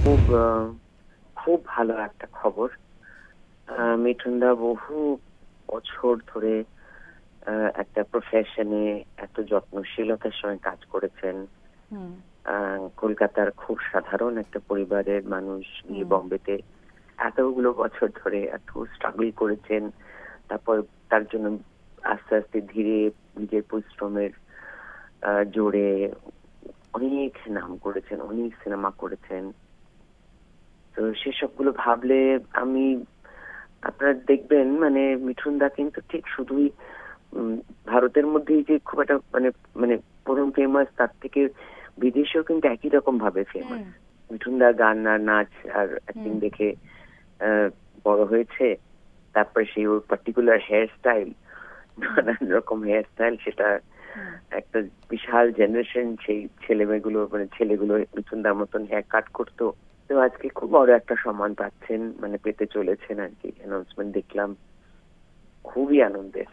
খুব খুব ভালো একটা খবর। মিঠুনদা বহু বছর ধরে একটা প্রফেশনে এত যত্নশীলতার সঙ্গে কাজ করেছেন। কলকাতার খুব সাধারণ একটা পরিবারের মানুষ, গিয়ে বম্বেতে এতগুলো বছর ধরে এত স্ট্রাগল করেছেন। তারপর তার জন্য আস্তে আস্তে ধীরে নিজের পরিশ্রমের জোরে অনেক নাম করেছেন, অনেক সিনেমা করেছেন। তো সেসবগুলো ভাবলে আমি, আপনারা দেখবেন মানে মিঠুনদা কিন্তু ঠিক শুধুই ভারতের মধ্যেই যে খুব একটা মানে মানে প্রথম ফেমাস, তার থেকে বিদেশেও কিন্তু একই রকম ভাবে ফেমাস। মিঠুনদার গান আর নাচ আর অ্যাক্টিং দেখে বড় হয়েছে। তারপরে সেই ওর পার্টিকুলার হেয়ার স্টাইল, নানান রকম হেয়ার স্টাইল, সেটা একটা বিশাল জেনারেশন সেই ছেলেগুলো মিঠুনদার মতন হেয়ার কাট করতো। তো আজকে খুব বড় একটা সম্মান পাচ্ছেন, মানে পেতে চলেছেন আর কি। অ্যানাউন্সমেন্ট দেখলাম, খুবই আনন্দের।